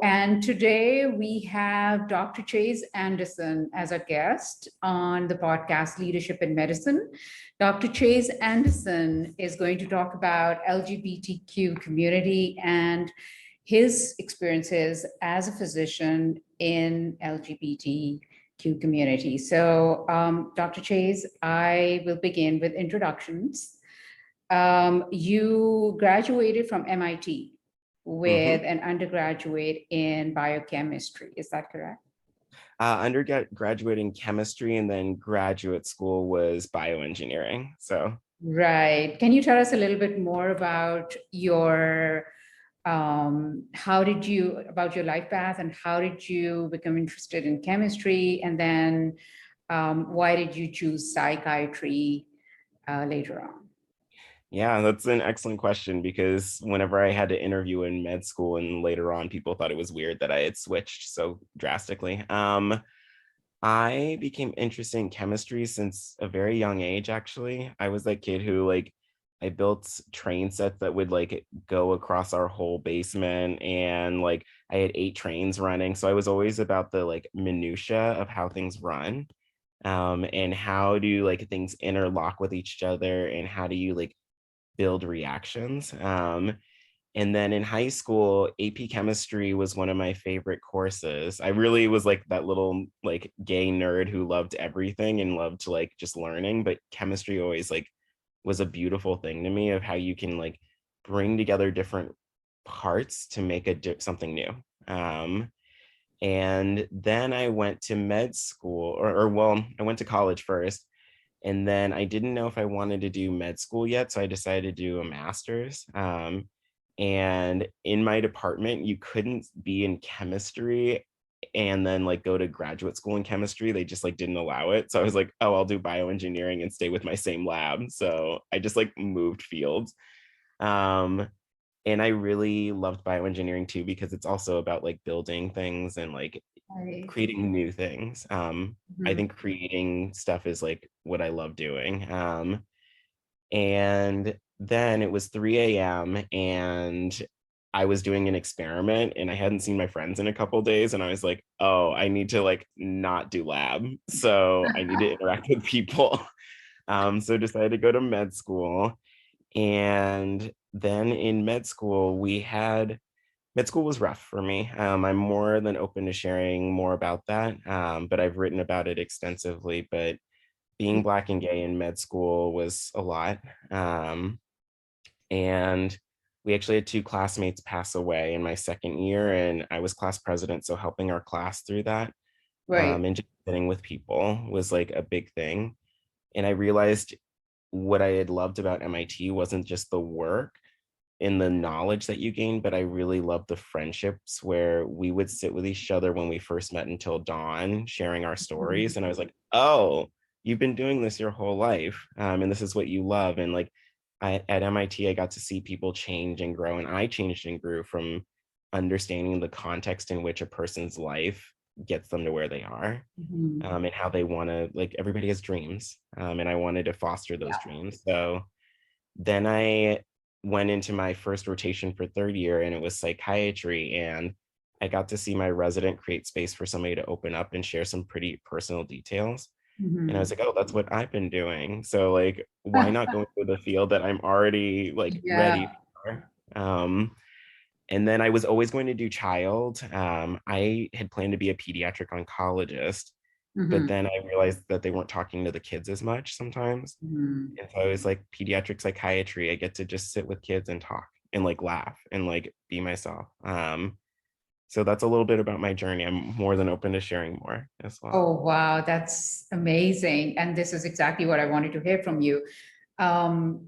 And today we have Dr. Chase Anderson as a guest on the podcast Leadership in Medicine. Dr. Chase Anderson is going to talk about LGBTQ community and his experiences as a physician in LGBTQ community. So, Dr. Chase, I will begin with introductions. You graduated from MIT with an undergraduate in biochemistry. Is that correct? Undergraduate in chemistry, and then graduate school was bioengineering. So right. Can you tell us a little bit more about your about your life path, and how did you become interested in chemistry, and then why did you choose psychiatry later on? Yeah, that's an excellent question, because whenever I had to interview in med school and later on, people thought it was weird that I had switched so drastically. I became interested in chemistry since a very young age, actually. I was that kid who I built train sets that would go across our whole basement, and I had 8 trains running. So I was always about the minutia of how things run, and how do things interlock with each other, and how do you build reactions. And then in high school, AP chemistry was one of my favorite courses. I really was that little gay nerd who loved everything and loved to just learning, but chemistry always was a beautiful thing to me, of how you can bring together different parts to make something new. And then I went to med school, I went to college first. And then I didn't know if I wanted to do med school yet, so I decided to do a master's. And in my department, you couldn't be in chemistry and then go to graduate school in chemistry. They just didn't allow it. So I was like, oh, I'll do bioengineering and stay with my same lab. So I just moved fields. And I really loved bioengineering too, because it's also about building things and creating new things. I think creating stuff is what I love doing. And then it was 3 a.m. and I was doing an experiment, and I hadn't seen my friends in a couple of days, and I was like, oh, I need to not do lab. So I need to interact with people. So decided to go to med school. And then in med school, med school was rough for me. I'm more than open to sharing more about that, but I've written about it extensively. But being Black and gay in med school was a lot. And we actually had 2 classmates pass away in my second year, and I was class president, so helping our class through that, Right. and just sitting with people was a big thing. And I realized what I had loved about MIT wasn't just the work in the knowledge that you gain, but I really loved the friendships where we would sit with each other when we first met until dawn, sharing our stories. And I was like, oh, you've been doing this your whole life, and this is what you love. And at MIT, I got to see people change and grow, and I changed and grew from understanding the context in which a person's life gets them to where they are, and how they want to, everybody has dreams, and I wanted to foster those dreams. So then I went into my first rotation for 3rd year, and it was psychiatry, and I got to see my resident create space for somebody to open up and share some pretty personal details. And I was like, oh, that's what I've been doing. So why not go into the field that I'm already ready for? And then I was always going to do child. I had planned to be a pediatric oncologist, but then I realized that they weren't talking to the kids as much sometimes. And so I was like, pediatric psychiatry, I get to just sit with kids and talk and laugh and be myself. So that's a little bit about my journey. I'm more than open to sharing more as well. Oh, wow, that's amazing. And this is exactly what I wanted to hear from you.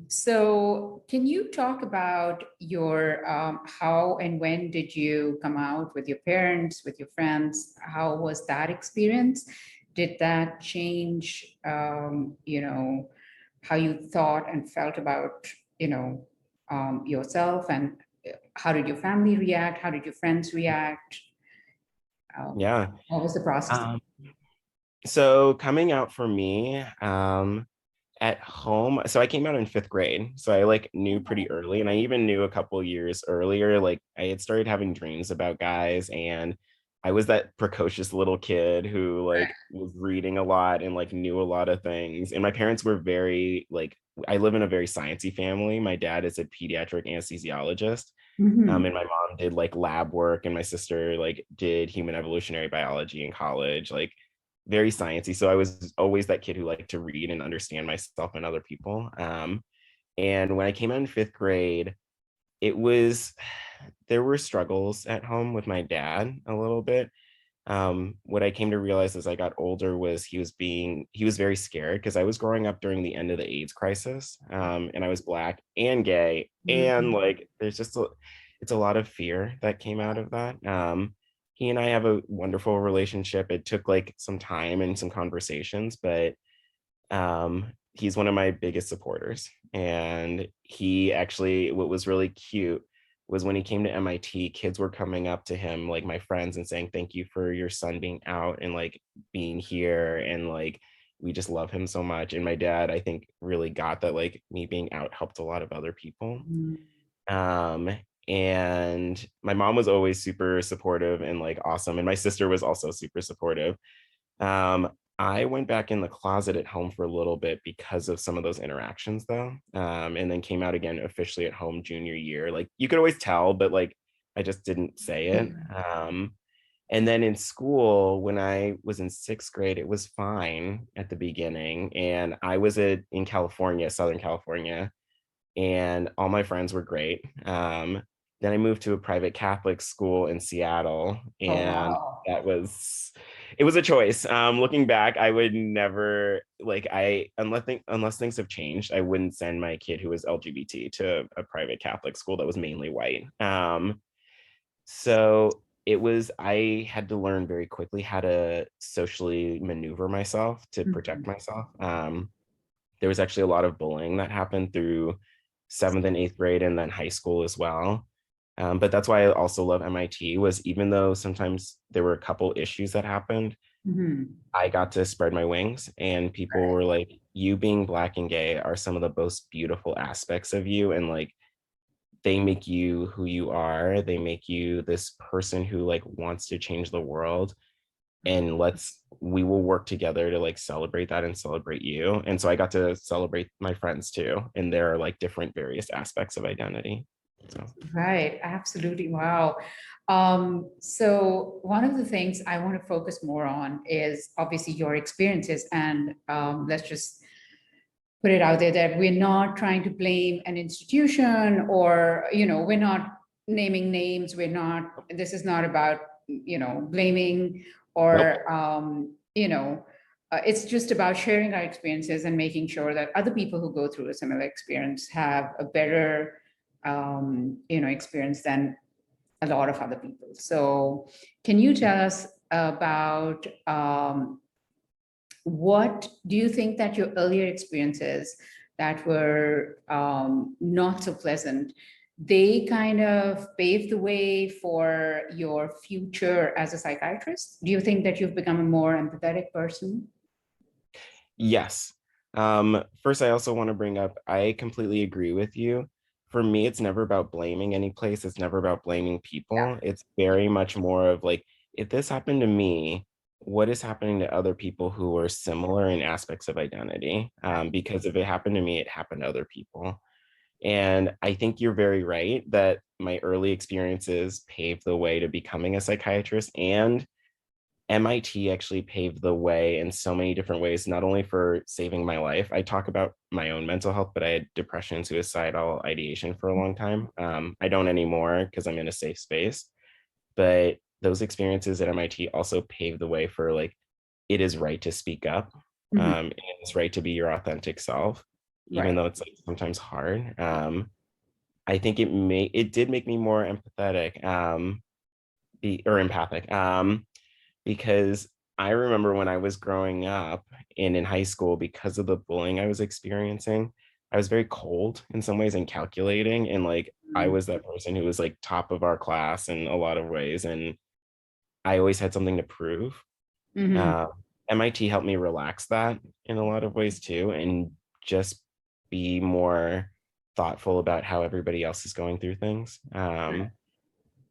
So can you talk about your, how and when did you come out with your parents, with your friends? How was that experience? Did that change, how you thought and felt about, yourself? And how did your family react? How did your friends react? Yeah. What was the process? So coming out for me, At home, so I came out in 5th grade, so I like knew pretty early, and I even knew a couple years earlier, like I had started having dreams about guys, and I was that precocious little kid who like was reading a lot and like knew a lot of things. And my parents were very like, I live in a very sciencey family. My dad is a pediatric anesthesiologist, Mhm. and my mom did like lab work, and my sister like did human evolutionary biology in college, like very sciencey. So I was always that kid who liked to read and understand myself and other people. And when I came out in 5th grade, it was there were struggles at home with my dad a little bit. What I came to realize as I got older was he was very scared because I was growing up during the end of the AIDS crisis, and I was Black and gay, and Mhm. like it's a lot of fear that came out of that. He and I have a wonderful relationship. It took like some time and some conversations, but he's one of my biggest supporters. And he actually, what was really cute was when he came to MIT, kids were coming up to him, like my friends, and saying, "Thank you for your son being out and like being here." And like, we just love him so much. And my dad, I think, really got that like me being out helped a lot of other people. Mhm. Um, and my mom was always super supportive and like awesome. And my sister was also super supportive. um, I went back in the closet at home for a little bit because of some of those interactions, though, and then came out again officially at home junior year. Like you could always tell, but like I just didn't say it. And then in school, when I was in 6th grade, it was fine at the beginning, and I was in California, Southern California, and all my friends were great. Then I moved to a private Catholic school in Seattle, Oh, and wow. that was it was a choice. Looking back, I would never like I unless things have changed, I wouldn't send my kid who was LGBT to a private Catholic school that was mainly white. So it was I had to learn very quickly how to socially maneuver myself to protect Mhm. myself. There was actually a lot of bullying that happened through 7th and 8th grade and then high school as well. But that's why I also love MIT was even though sometimes there were a couple issues that happened, Mhm. I got to spread my wings and people were like, you being Black and gay are some of the most beautiful aspects of you. And like, they make you who you are. They make you this person who like wants to change the world, and we will work together to like celebrate that and celebrate you. And so I got to celebrate my friends too, and there are like different various aspects of identity. So Right, absolutely. Wow. So one of the things I want to focus more on is obviously your experiences, and let's just put it out there that we're not trying to blame an institution, or we're not naming names. We're not. This is not about blaming, nope. or it's just about sharing our experiences and making sure that other people who go through a similar experience have a better experience than a lot of other people. So can you tell us about what do you think that your earlier experiences that were not so pleasant, they kind of paved the way for your future as a psychiatrist? Do you think that you've become a more empathetic person? Yes. First, I also want to bring up, I completely agree with you. For me, it's never about blaming any place. It's never about blaming people. It's very much more of like, if this happened to me, what is happening to other people who are similar in aspects of identity? Because if it happened to me, it happened to other people. And I think you're very right that my early experiences paved the way to becoming a psychiatrist, and MIT actually paved the way in so many different ways, not only for saving my life. I talk about my own mental health, but I had depression and suicidal ideation for a long time. I don't anymore because I'm in a safe space. But those experiences at MIT also paved the way for like, it is right to speak up. Mhm. And it's right to be your authentic self, even Right. though it's like sometimes hard. I think it did make me more empathetic, or empathic. Because I remember when I was growing up and in high school, because of the bullying I was experiencing, I was very cold in some ways and calculating. And like, I was that person who was like top of our class in a lot of ways. And I always had something to prove. Mhm. Uh, MIT helped me relax that in a lot of ways too, and just be more thoughtful about how everybody else is going through things.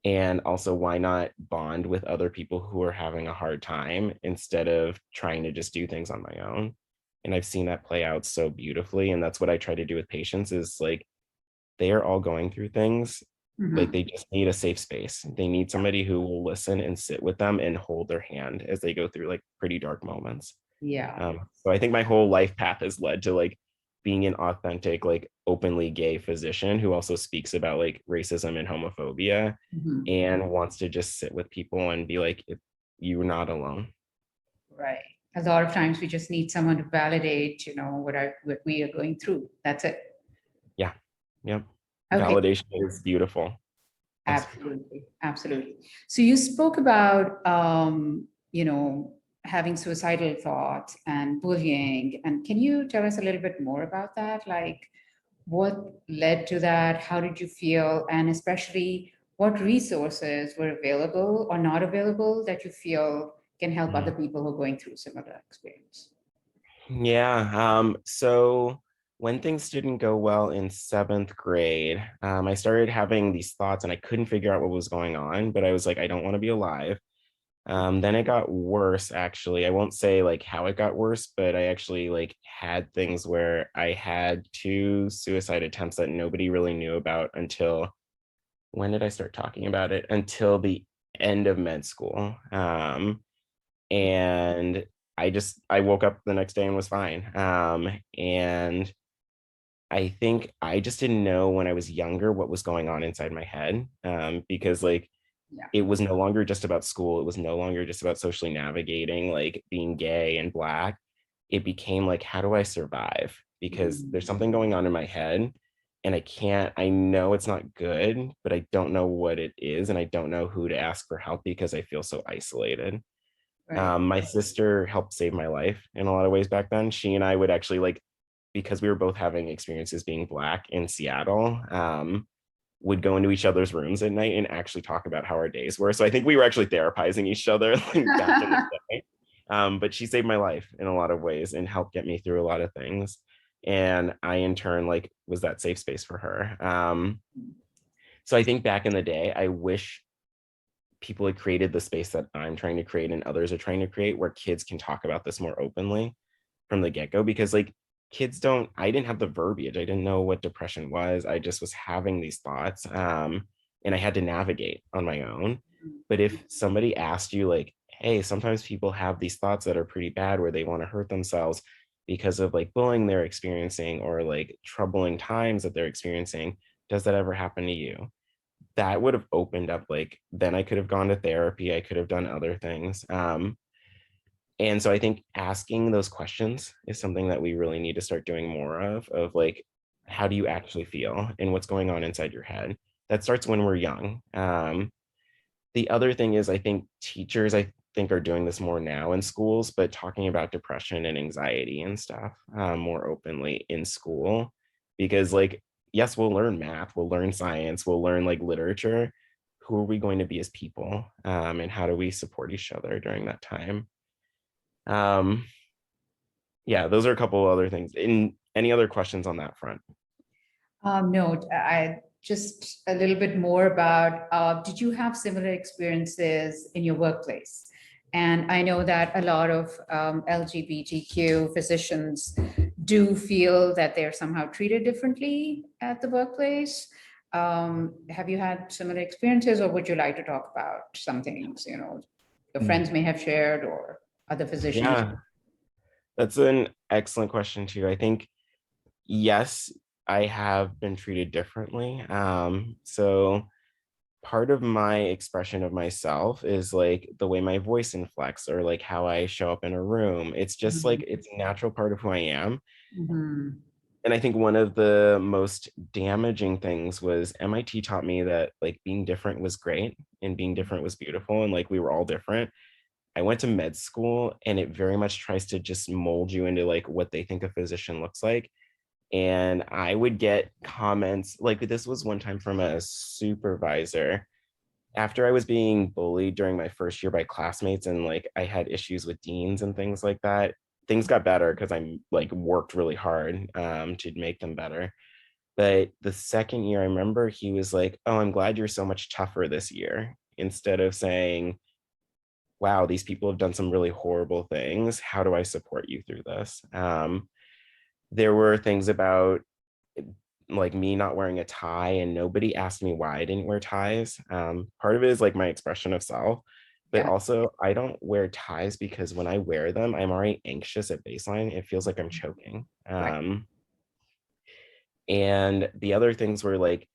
And also, why not bond with other people who are having a hard time instead of trying to just do things on my own? And I've seen that play out so beautifully. And that's what I try to do with patients is like, they are all going through things. Like Mhm. they just need a safe space. They need somebody who will listen and sit with them and hold their hand as they go through like pretty dark moments. Yeah. So I think my whole life path has led to like being an authentic, like openly gay physician who also speaks about like racism and homophobia Mhm. and wants to just sit with people and be like, you're not alone. Right. A lot of times we just need someone to validate, what we are going through. That's it. Yeah. Yep. Okay. Validation is beautiful. Yes. Absolutely. Absolutely. So you spoke about, having suicidal thoughts and bullying. And can you tell us a little bit more about that? Like, what led to that? How did you feel? And especially, what resources were available or not available that you feel can help other Mhm. people who are going through similar experience? Yeah. So when things didn't go well in seventh grade, I started having these thoughts and I couldn't figure out what was going on, but I was like, I don't want to be alive. Then it got worse, actually. I won't say like how it got worse, but I actually like had things where I had two suicide attempts that nobody really knew about until when did I start talking about it? Until the end of med school. And I woke up the next day and was fine. And I think I just didn't know when I was younger what was going on inside my head. Because like Yeah. it was no longer just about school. It was no longer just about socially navigating, like being gay and Black. It became like, how do I survive? Because there's Mm. something going on in my head and I know it's not good, but I don't know what it is. And I don't know who to ask for help because I feel so isolated. Right. My sister helped save my life in a lot of ways back then. She and I would actually like, because we were both having experiences being Black in Seattle, would go into each other's rooms at night and actually talk about how our days were. So I think we were actually therapizing each other like back in the day. But she saved my life in a lot of ways and helped get me through a lot of things. And I, in turn, like was that safe space for her. So I think back in the day, I wish people had created the space that I'm trying to create and others are trying to create where kids can talk about this more openly from the get-go because like I didn't have the verbiage. I didn't know what depression was. I just was having these thoughts. And I had to navigate on my own. But if somebody asked you like, hey, sometimes people have these thoughts that are pretty bad where they want to hurt themselves because of like bullying they're experiencing or like troubling times that they're experiencing, does that ever happen to you? That would have opened up like then I could have gone to therapy, I could have done other things. And so I think asking those questions is something that we really need to start doing more of like, how do you actually feel and what's going on inside your head? That starts when we're young. The other thing is, I think teachers, I think, are doing this more now in schools, but talking about depression and anxiety and stuff more openly in school. Because, like, yes, we'll learn math, we'll learn science, we'll learn like literature. Who are we going to be as people? And how do we support each other during that time? Um, yeah, those are a couple other things. In any other questions on that front? No, I just a little bit more about, did you have similar experiences in your workplace? And I know that a lot of LGBTQ physicians do feel that they're somehow treated differently at the workplace. Have you had similar experiences, or would you like to talk about some things, your friends may have shared or other physicians? Yeah, that's an excellent question too. I think yes, I have been treated differently. So part of my expression of myself is like the way my voice inflects or like how I show up in a room. It's just like Mhm. it's a natural part of who I am. Mhm. And I think one of the most damaging things was MIT taught me that like being different was great and being different was beautiful and like we were all different. I went to med school and it very much tries to just mold you into like what they think a physician looks like. And I would get comments like this was one time from a supervisor after I was being bullied during my first year by classmates and like I had issues with deans and things like that. things got better because I like worked really hard to make them better. But the second year, I remember he was like, "Oh, I'm glad you're so much tougher this year," instead of saying, "Wow, these people have done some really horrible things. How do I support you through this?" There were things about like me not wearing a tie, and nobody asked me why I didn't wear ties. Part of it is like my expression of self, but Yeah. also I don't wear ties because when I wear them, I'm already anxious at baseline. It feels like I'm choking. Right. And the other things were like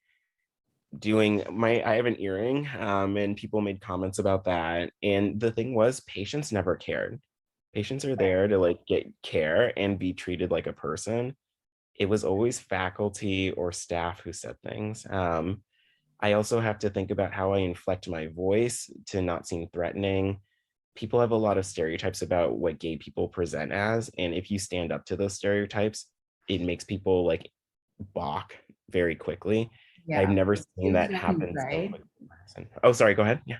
doing I have an earring, and people made comments about that. And the thing was, patients never cared. Patients are Right. there to like get care and be treated like a person. It was always faculty or staff who said things. I also have to think about how I inflect my voice to not seem threatening. People have a lot of stereotypes about what gay people present as, and if you stand up to those stereotypes, it makes people like balk very quickly. I've Yeah. never You seen feel that threatened, happen so right? quickly in person. Oh, sorry, go ahead. Yeah.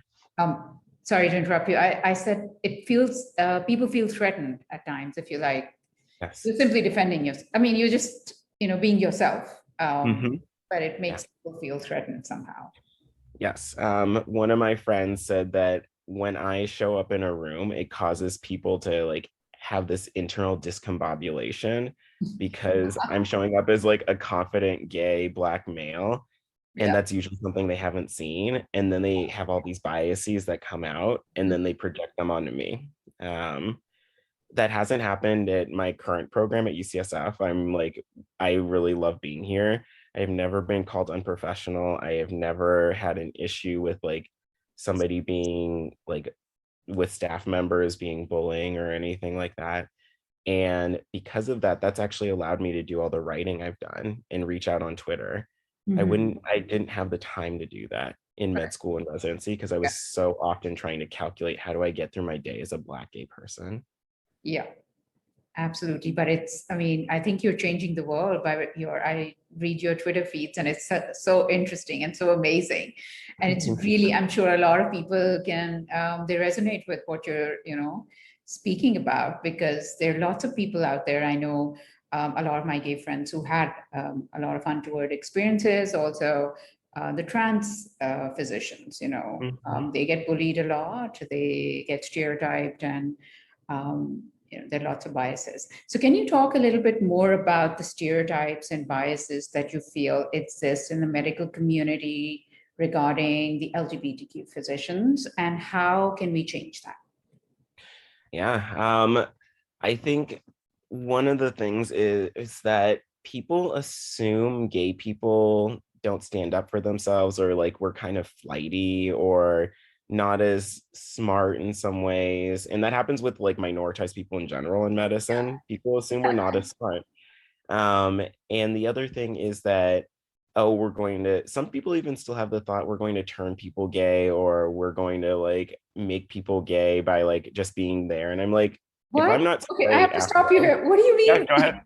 Sorry to interrupt you. I said it feels, people feel threatened at times if you're like, Yes. you're simply defending yourself. I mean, you're just, being yourself. Hmm. But it Yeah. makes people feel threatened somehow. Yes. One of my friends said that when I show up in a room, it causes people to like have this internal discombobulation because I'm showing up as like a confident gay black male. And Yeah. that's usually something they haven't seen. And then they have all these biases that come out and then they project them onto me. Um, that hasn't happened at my current program at UCSF. I'm like, I really love being here. I've never been called unprofessional. I have never had an issue with like somebody being like with staff members being bullying or anything like that. And because of that, that's actually allowed me to do all the writing I've done and reach out on Twitter. Mhm. I didn't have the time to do that in med Right. school and residency because I Yeah. was so often trying to calculate how do I get through my day as a Black gay person. Yeah. Absolutely. But it's, I mean, I think you're changing the world by I read your Twitter feeds and it's so interesting and so amazing. And it's really, I'm sure a lot of people can, they resonate with what you're, speaking about because there are lots of people out there. I know a lot of my gay friends who had a lot of untoward experiences. Also, the trans physicians, Mhm. they get bullied a lot, they get stereotyped and, there are lots of biases. So can you talk a little bit more about the stereotypes and biases that you feel exist in the medical community regarding the LGBTQ physicians, and how can we change that? Yeah. I think one of the things is that people assume gay people don't stand up for themselves or like we're kind of flighty or not as smart in some ways. And that happens with like minoritized people in general in medicine. People assume we're not as smart. And the other thing is that, oh, we're going to, some people even still have the thought we're going to turn people gay or we're going to like make people gay by like just being there. And I'm like, if What? I'm not Okay, I have straight to after stop you all, here. What do you yeah, mean? go ahead.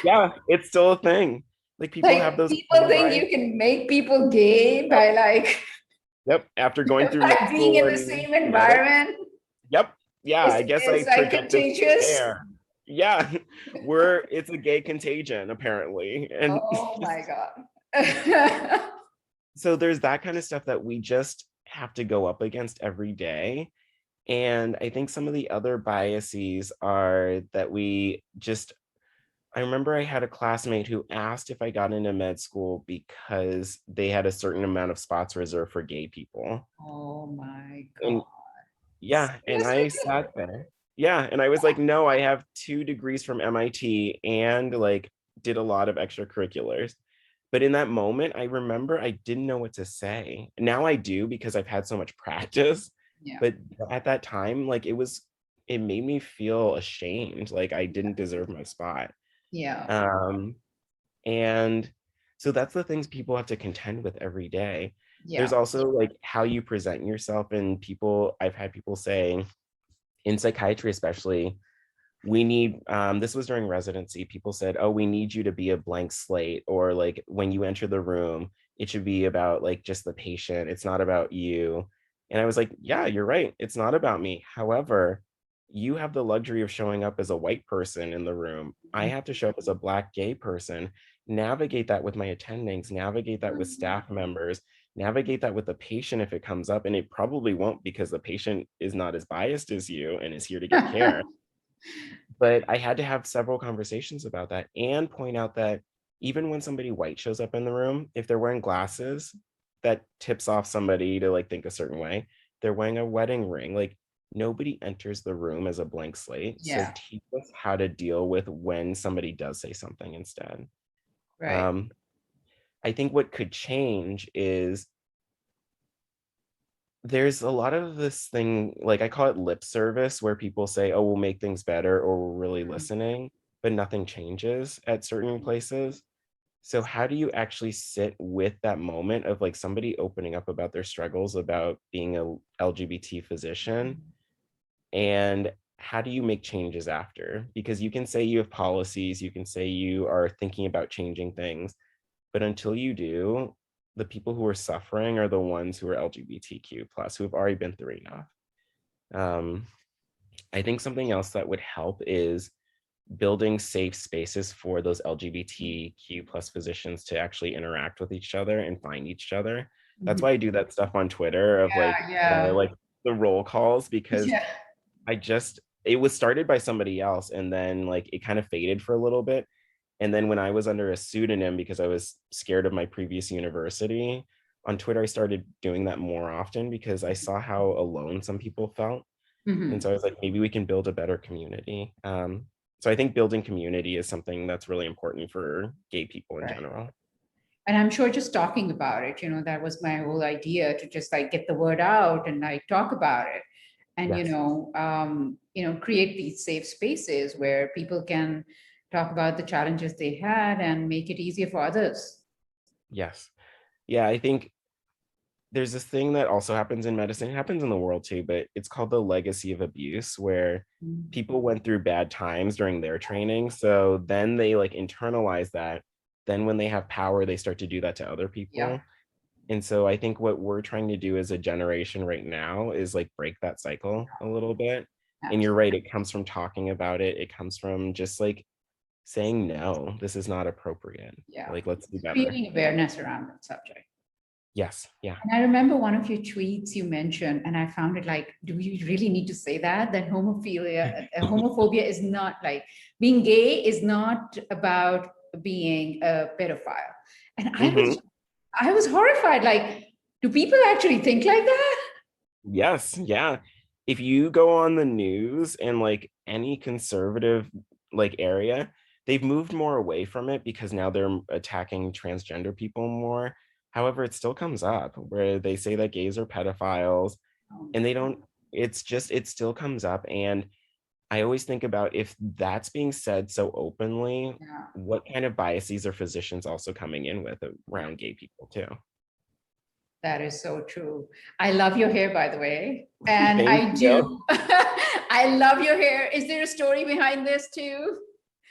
Yeah, it's still a thing. Like people have Like those people think bias. you can make people gay by like Yep. After going through med by being school in the and same genetics. environment? Yep. Yeah, I guess I Is like projected contagious. there. Yeah, it's a gay contagion apparently. And Oh my God. so there's that kind of stuff that we just have to go up against every day. And I think some of the other biases are that we just, I remember I had a classmate who asked if I got into med school because they had a certain amount of spots reserved for gay people. Oh my And God. yeah, and I Seriously? sat there. Yeah, and I was like, no, I have 2 degrees from MIT and like did a lot of extracurriculars. But in that moment, I remember I didn't know what to say. Now I do because I've had so much practice. Yeah. But at that time, like it made me feel ashamed, like I didn't deserve my spot. Yeah. Um, and so that's the things people have to contend with every day. There's Yeah. also like how you present yourself, and I've had people say in psychiatry, especially, we need this was during residency, people said, oh, we need you to be a blank slate, or like when you enter the room it should be about like just the patient, it's not about you. And I was like, yeah, you're right, it's not about me. However, you have the luxury of showing up as a white person in the room. I have to show up as a Black gay person, navigate that with my attendings, navigate that with staff members, navigate that with the patient if it comes up. And it probably won't, because the patient is not as biased as you and is here to get care. But I had to have several conversations about that and point out that even when somebody white shows up in the room, if they're wearing glasses, that tips off somebody to like think a certain way. They're wearing a wedding ring. Like, nobody enters the room as a blank slate. So Yeah, teach us how to deal with when somebody does say something instead. right. Um, I think what could change is there's a lot of this thing, like I call it lip service, where people say, oh, we'll make things better, or we're really listening, but nothing changes at certain places. So how do you actually sit with that moment of like somebody opening up about their struggles about being a LGBT physician, and how do you make changes after? Because you can say you have policies, you can say you are thinking about changing things, but until you do, the people who are suffering are the ones who are LGBTQ plus, who have already been through enough. Um, I think something else that would help is building safe spaces for those LGBTQ plus physicians to actually interact with each other and find each other. That's Mhm. why I do that stuff on Twitter of Yeah, yeah, like the roll calls, because yeah. it was started by somebody else, and then like it kind of faded for a little bit. And then when I was under a pseudonym because I was scared of my previous university, on Twitter, I started doing that more often because I saw how alone some people felt. And Mhm. so I was like, maybe we can build a better community. So I think building community is something that's really important for gay people in Right. general. And I'm sure just talking about it, that was my whole idea, to just like get the word out and like talk about it, and Yes. create these safe spaces where people can talk about the challenges they had and make it easier for others. Yes. Yeah, I think there's this thing that also happens in medicine, it happens in the world too, but it's called the legacy of abuse, where Mhm. people went through bad times during their training. So then they like internalize that. Then when they have power, they start to do that to other Yeah, people. And so I think what we're trying to do as a generation right now is like break that cycle a little bit. And you're absolutely. right, it comes from talking about it. It comes from just like saying, no, this is not appropriate. Yeah, Like, let's do better. creating awareness around that subject. Yes. Yeah. And I remember one of your tweets you mentioned, and I found it like, do we really need to say that? That homophobia is not like, being gay is not about being a pedophile. And Mhm. I was horrified. Like, do people actually think like that? Yes. Yeah. If you go on the news and like any conservative like area, they've moved more away from it because now they're attacking transgender people more. However, it still comes up where they say that gays are pedophiles, and they don't, it's just, it still comes up. And I always think about, if that's being said so openly, Yeah, what kind of biases are physicians also coming in with around gay people too? that is so true. I love your hair, by the way. And Thank I you. do. I love your hair. Is there a story behind this too?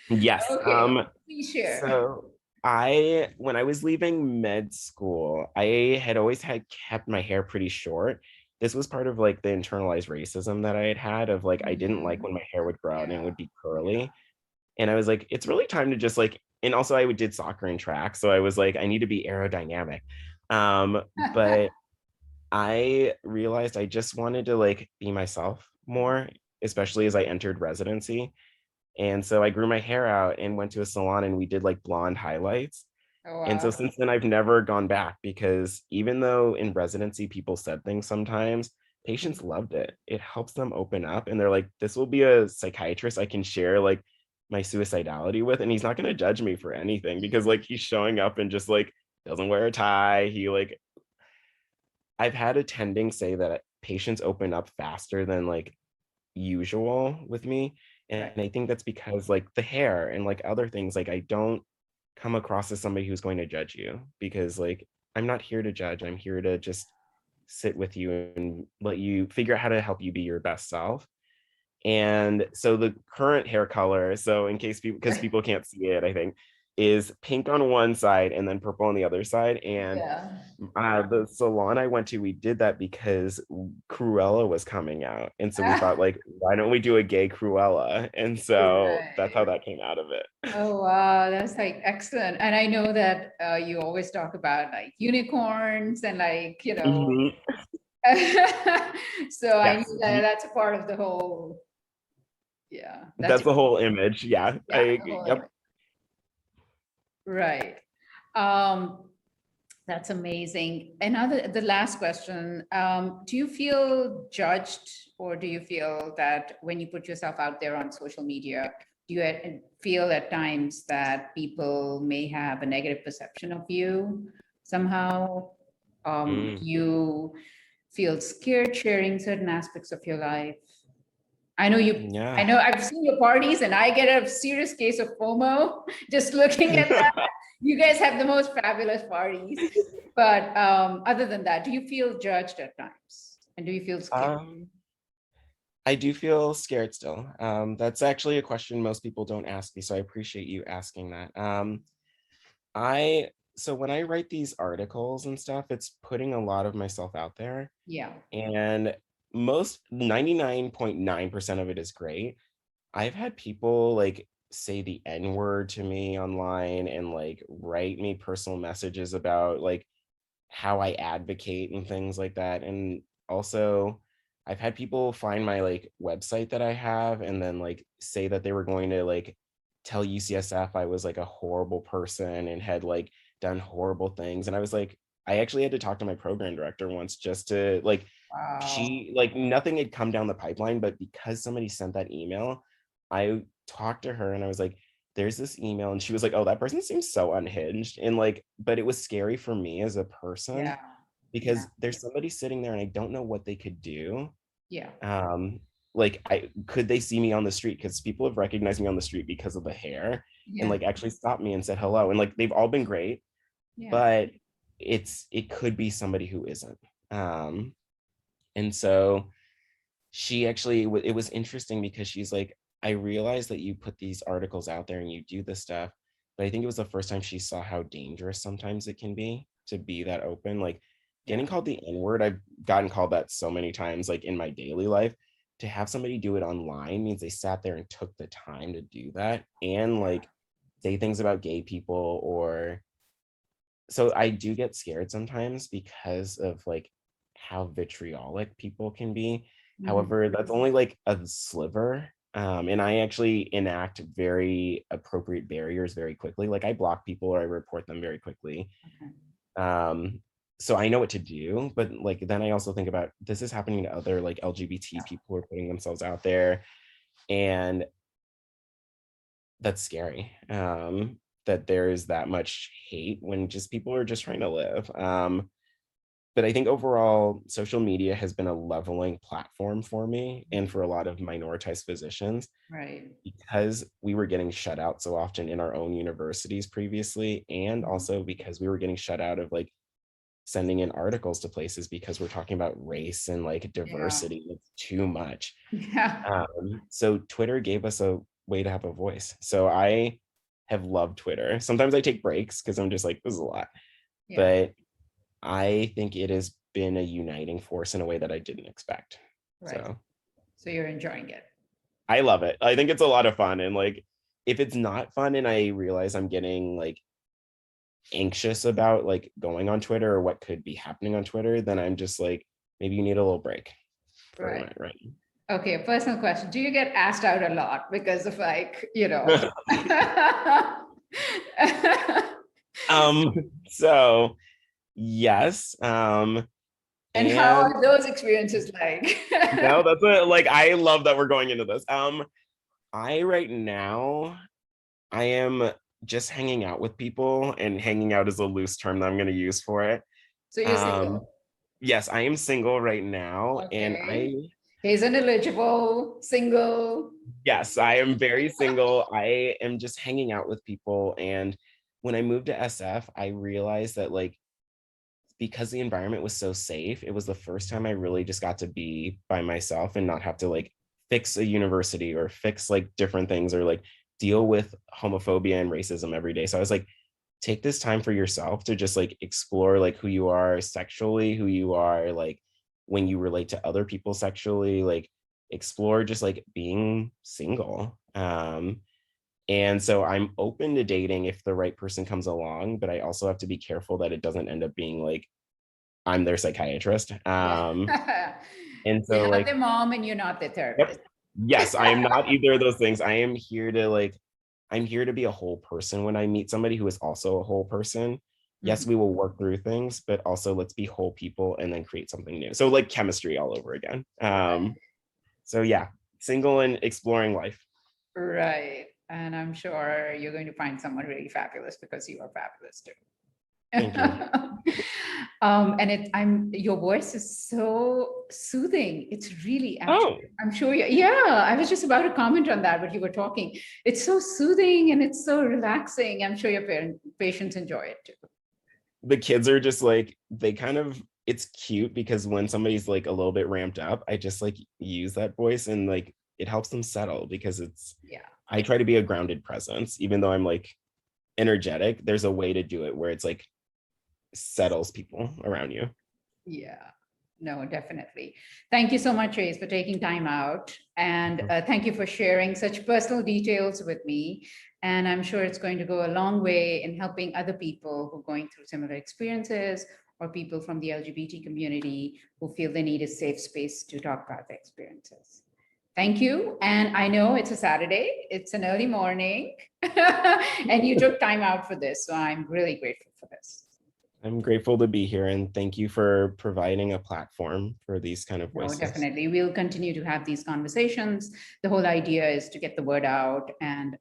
Yes. Okay, please share. So when I was leaving med school, I had always had kept my hair pretty short. This was part of like the internalized racism that I had had of like, I didn't like Mhm. when my hair would grow out and it Yeah. would be curly. And I was like, it's really time to just like, and also did soccer and track. So I was like, I need to be aerodynamic. But I realized I just wanted to like be myself more, especially as I entered residency. And so I grew my hair out and went to a salon and we did like blonde highlights. Oh, And so wow. since then, I've never gone back, because even though in residency people said things sometimes, patients loved it. It helps them open up, and they're like, this will be a psychiatrist I can share like my suicidality with, and he's not going to judge me for anything, because like he's showing up and just like doesn't wear a tie. He like, I've had attending say that patients open up faster than like usual with me. And Right. I think that's because like the hair and like other things, like I don't come across as somebody who's going to judge you, because like I'm not here to judge. I'm here to just sit with you and let you figure out how to help you be your best self. And so the current hair color, so in case people, because Right. people can't see it, I think is pink on one side and then purple on the other side. And Yeah. the salon I went to, we did that because Cruella was coming out. And so we thought, like, why don't we do a gay Cruella? And so that's how Right. that came out of it. Oh, wow, that's like excellent. And I know that you always talk about like unicorns and like, Mhm. so I Yes, know that that's a part of the whole, yeah, that's that's the whole image. Yeah. yeah, the whole Yep. image. Right. Um, that's amazing. The last question, do you feel judged or do you feel that when you put yourself out there on social media, do you feel at times that people may have a negative perception of you somehow? Do Mm, you feel scared sharing certain aspects of your life? I know you, I yeah. know I've seen your parties and I get a serious case of FOMO just looking at that. You guys have the most fabulous parties. But other than that, do you feel judged at times? And do you feel scared? um, I do feel scared still. That's actually a question most people don't ask me, so I appreciate you asking that. I so when I write these articles and stuff, it's putting a lot of myself out there, Yeah. and most 99.9% of it is great. I've had people like say the N word to me online and like write me personal messages about like how I advocate and things like that. And also, I've had people find my like website that I have and then like say that they were going to like tell UCSF I was like a horrible person and had like done horrible things. And I was like, I actually had to talk to my program director once just to like, Wow. she like nothing had come down the pipeline, but because somebody sent that email, I talked to her and I was like, there's this email, and she was like, oh, that person seems so unhinged. And like, but it was scary for me as a person Yeah. Yeah. because there's somebody sitting there and I don't know what they could do. Yeah. um like, I could they see me on the street, because people have recognized me on the street because of the hair and Yeah. like actually stopped me and said hello, and like they've all been great, Yeah. but it could be somebody who isn't. And so she actually it was interesting because she's like, I realized that you put these articles out there and you do this stuff, but I think it was the first time she saw how dangerous sometimes it can be to be that open. Like Yeah. getting called the N word, I've gotten called that so many times, like in my daily life. To have somebody do it online means they sat there and took the time to do that and like say things about gay people. Or so I do get scared sometimes because of like how vitriolic people can be. Mhm. However, that's only like a sliver. And I actually enact very appropriate barriers very quickly. Like I block people or I report them very quickly. Okay. Um, so I know what to do, but like then I also think about this is happening to other like LGBT people who are putting themselves out there, and that's scary. That there is that much hate when just people are just trying to live. But I think overall, social media has been a leveling platform for me and for a lot of minoritized physicians, Right. because we were getting shut out so often in our own universities previously, and Mhm. also because we were getting shut out of like sending in articles to places because we're talking about race and like Yeah. diversity. It's too much. Yeah. So Twitter gave us a way to have a voice. So I have loved Twitter. Sometimes I take breaks because I'm just like, this is a lot. Yeah. But I think it has been a uniting force in a way that I didn't expect. Right. So So you're enjoying it. I love it. I think it's a lot of fun. And like, if it's not fun and I realize I'm getting like anxious about like going on Twitter or what could be happening on Twitter, then I'm just like, maybe you need a little break for a Right. minute, right? Okay, personal question. Do you get asked out a lot because of like, um, so yes. and how And are those experiences like? no, that's a like I love that we're going into this. I right now I am just hanging out with people, and hanging out is a loose term that I'm going to use for it. So you're Um, single. yes, I am single right now, and Okay. He's ineligible, single. yes, I am very single. I am just hanging out with people, and when I moved to SF, I realized that like because the environment was so safe, it was the first time I really just got to be by myself and not have to like fix a university or fix like different things or like deal with homophobia and racism every day. So I was like, take this time for yourself to just like explore like who you are sexually, who you are like when you relate to other people sexually, like explore just like being single. And so I'm open to dating if the right person comes along, but I also have to be careful that it doesn't end up being like I'm their psychiatrist. Yeah. And You're so not like, their mom and you're not their therapist. yep, yes, I am not either of those things. I am here to like, I'm here to be a whole person when I meet somebody who is also a whole person. Yes, Mhm. we will work through things, but also let's be whole people and then create something new. So like chemistry all over again. So yeah, single and exploring life. Right. And I'm sure you're going to find someone really fabulous because you are fabulous too. Thank you. And your voice is so soothing. It's really Oh, actually, I'm sure yeah, I was just about to comment on that, but you were talking. It's so soothing and it's so relaxing. I'm sure your patients enjoy it too. the kids are just like, they kind of, it's cute because when somebody's like a little bit ramped up, I just like use that voice and like it helps them settle because it's, Yeah. I try to be a grounded presence, even though I'm like energetic. There's a way to do it where it's like settles people around you. Yeah, no, definitely. Thank you so much, Trace, for taking time out. And thank you for sharing such personal details with me. And I'm sure it's going to go a long way in helping other people who are going through similar experiences or people from the LGBT community who feel they need a safe space to talk about their experiences. Thank you. And I know it's a Saturday, it's an early morning, and you took time out for this. So I'm really grateful for this. I'm grateful to be here and thank you for providing a platform for these kind of No, voices. definitely. We'll continue to have these conversations. The whole idea is to get the word out and,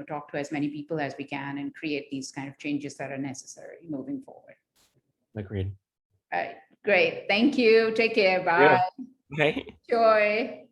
talk to as many people as we can and create these kind of changes that are necessary moving forward. Agreed. All right, great. Thank you. Take care. Yeah. Bye. Okay. Joy.